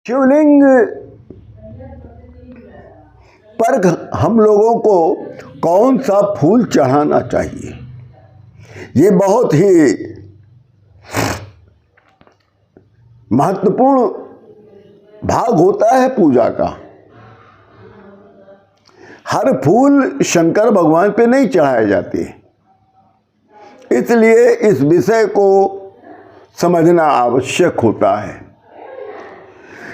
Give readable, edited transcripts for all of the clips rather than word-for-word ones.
शिवलिंग पर हम लोगों को कौन सा फूल चढ़ाना चाहिए, ये बहुत ही महत्वपूर्ण भाग होता है पूजा का। हर फूल शंकर भगवान पे नहीं चढ़ाए जाते, इसलिए इस विषय को समझना आवश्यक होता है।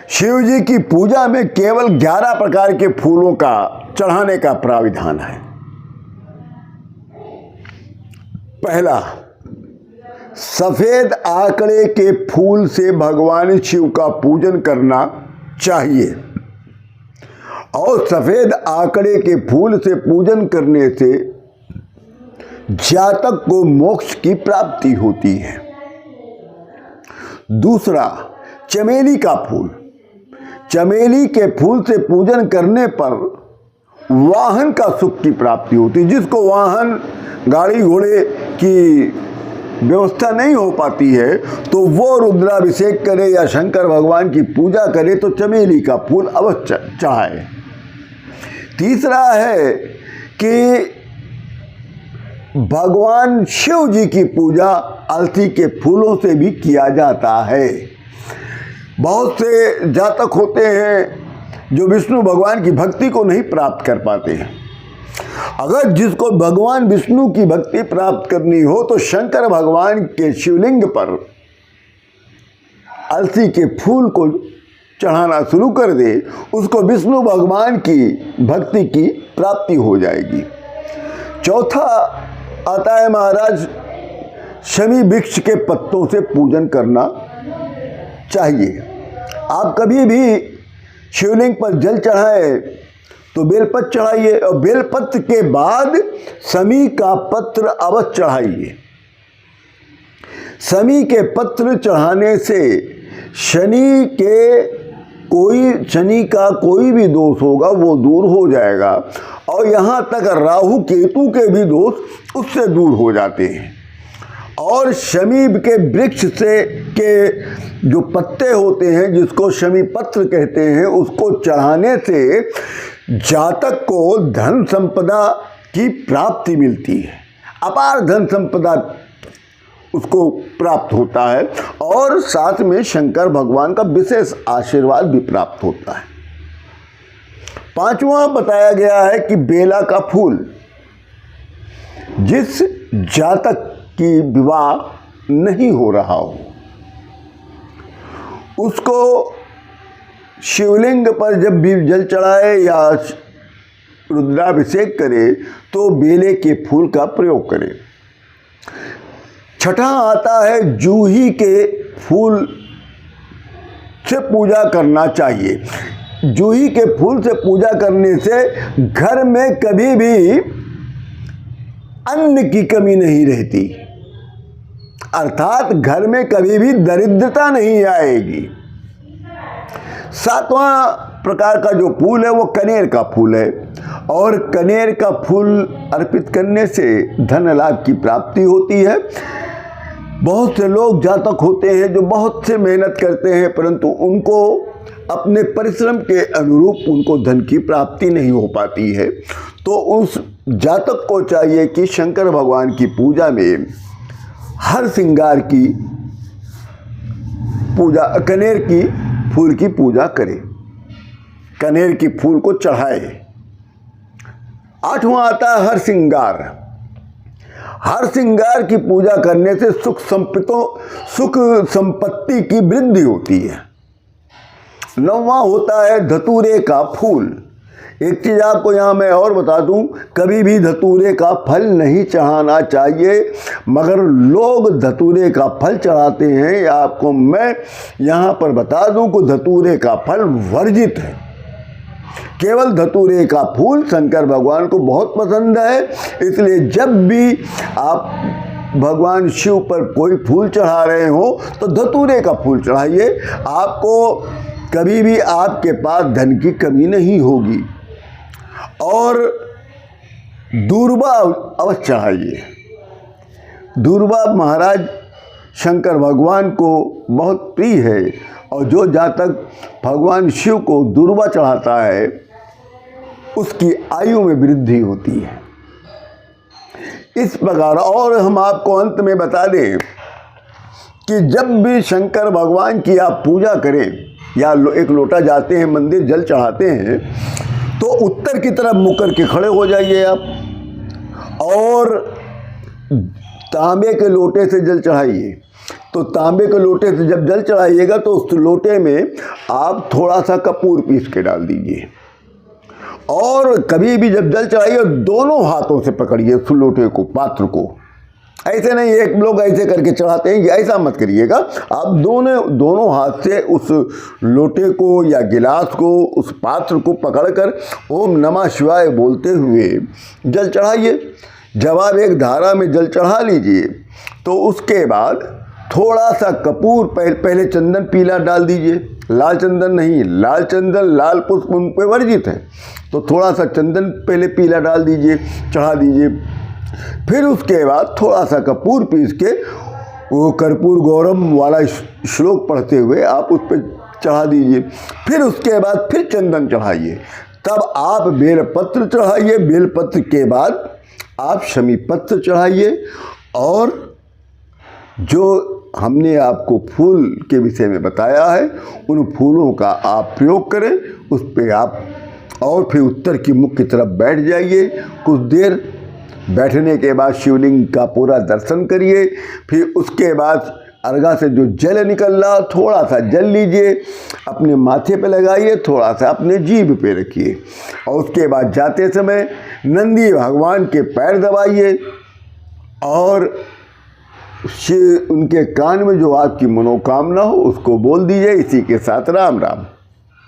शिव जी की पूजा में केवल 11 प्रकार के फूलों का चढ़ाने का प्राविधान है। पहला, सफेद आंकड़े के फूल से भगवान शिव का पूजन करना चाहिए और सफेद आंकड़े के फूल से पूजन करने से जातक को मोक्ष की प्राप्ति होती है। दूसरा, चमेली का फूल। चमेली के फूल से पूजन करने पर वाहन का सुख की प्राप्ति होती है। जिसको वाहन, गाड़ी घोड़े की व्यवस्था नहीं हो पाती है तो वो रुद्राभिषेक करे या शंकर भगवान की पूजा करे तो चमेली का फूल अवश्य चढ़ाए। तीसरा है कि भगवान शिव जी की पूजा अलसी के फूलों से भी किया जाता है। बहुत से जातक होते हैं जो विष्णु भगवान की भक्ति को नहीं प्राप्त कर पाते हैं। अगर जिसको भगवान विष्णु की भक्ति प्राप्त करनी हो तो शंकर भगवान के शिवलिंग पर अलसी के फूल को चढ़ाना शुरू कर दे, उसको विष्णु भगवान की भक्ति की प्राप्ति हो जाएगी। चौथा आता है महाराज, शमी वृक्ष के पत्तों से पूजन करना चाहिए। आप कभी भी शिवलिंग पर जल चढ़ाए तो बेलपत्र चढ़ाइए और बेलपत्र के बाद शमी का पत्र अवश्य चढ़ाइए। शमी के पत्र चढ़ाने से शनि का कोई भी दोष होगा वो दूर हो जाएगा और यहाँ तक राहु केतु के भी दोष उससे दूर हो जाते हैं। और शमी के वृक्ष से के जो पत्ते होते हैं, जिसको शमी पत्र कहते हैं, उसको चढ़ाने से जातक को धन संपदा की प्राप्ति मिलती है। अपार धन संपदा उसको प्राप्त होता है और साथ में शंकर भगवान का विशेष आशीर्वाद भी प्राप्त होता है। पांचवा बताया गया है कि बेला का फूल। जिस जातक की विवाह नहीं हो रहा हो उसको शिवलिंग पर जब भी जल चढ़ाए या रुद्राभिषेक करे तो बेले के फूल का प्रयोग करे। छठा आता है, जूही के फूल से पूजा करना चाहिए। जूही के फूल से पूजा करने से घर में कभी भी अन्न की कमी नहीं रहती, अर्थात घर में कभी भी दरिद्रता नहीं आएगी। सातवां प्रकार का जो फूल है वो कनेर का फूल है और कनेर का फूल अर्पित करने से धन लाभ की प्राप्ति होती है। बहुत से लोग जातक होते हैं जो बहुत से मेहनत करते हैं परंतु उनको अपने परिश्रम के अनुरूप उनको धन की प्राप्ति नहीं हो पाती है, तो उस जातक को चाहिए कि शंकर भगवान की पूजा में हर श्रृंगार की पूजा, कनेर की फूल की पूजा करे, कनेर की फूल को चढ़ाए। आठवां आता है हर श्रृंगार। हर श्रृंगार की पूजा करने से सुख संपत्ति की वृद्धि होती है। नौवां होता है धतूरे का फूल। एक चीज़ आपको यहाँ मैं और बता दूँ, कभी भी धतूरे का फल नहीं चढ़ाना चाहिए, मगर लोग धतूरे का फल चढ़ाते हैं। आपको मैं यहाँ पर बता दूँ कि धतूरे का फल वर्जित है। केवल धतूरे का फूल शंकर भगवान को बहुत पसंद है, इसलिए जब भी आप भगवान शिव पर कोई फूल चढ़ा रहे हो तो धतूरे का फूल चढ़ाइए। आपको कभी भी आपके पास धन की कमी नहीं होगी। और दूर्वा अवश्य चढ़ाइए। दूर्वा महाराज शंकर भगवान को बहुत प्रिय है और जो जातक भगवान शिव को दूर्वा चढ़ाता है उसकी आयु में वृद्धि होती है। इस प्रकार और हम आपको अंत में बता दें कि जब भी शंकर भगवान की आप पूजा करें या एक लोटा जाते हैं मंदिर जल चढ़ाते हैं तो उत्तर की तरफ मुँह करके खड़े हो जाइए आप और तांबे के लोटे से जल चढ़ाइए। तो तांबे के लोटे से जब जल चढ़ाइएगा तो उस लोटे में आप थोड़ा सा कपूर पीस के डाल दीजिए और कभी भी जब जल चढ़ाइए दोनों हाथों से पकड़िए उस लोटे को, पात्र को। ऐसे नहीं एक लोग ऐसे करके चढ़ाते हैं, ऐसा मत करिएगा। आप दोनों हाथ से उस लोटे को या गिलास को, उस पात्र को पकड़कर ओम नमः शिवाय बोलते हुए जल चढ़ाइए। जब आप एक धारा में जल चढ़ा लीजिए तो उसके बाद थोड़ा सा कपूर पहले चंदन पीला डाल दीजिए, लाल चंदन नहीं, लाल चंदन लाल पुष्प उन पे वर्जित है, तो थोड़ा सा चंदन पहले पीला डाल दीजिए, चढ़ा दीजिए। फिर उसके बाद थोड़ा सा कपूर पीस के वो कर्पूर गौरम वाला श्लोक पढ़ते हुए आप उस पर चढ़ा दीजिए। फिर उसके बाद फिर चंदन चढ़ाइए, तब आप बेलपत्र चढ़ाइए। बेलपत्र के बाद आप शमी पत्र चढ़ाइए और जो हमने आपको फूल के विषय में बताया है उन फूलों का आप प्रयोग करें उस पर आप, और फिर उत्तर की मुख की तरफ बैठ जाइए। कुछ देर बैठने के बाद शिवलिंग का पूरा दर्शन करिए। फिर उसके बाद अर्घा से जो जल निकल रहा थोड़ा सा जल लीजिए, अपने माथे पे लगाइए, थोड़ा सा अपने जीभ पे रखिए और उसके बाद जाते समय नंदी भगवान के पैर दबाइए और उनके कान में जो आपकी मनोकामना हो उसको बोल दीजिए। इसी के साथ राम राम।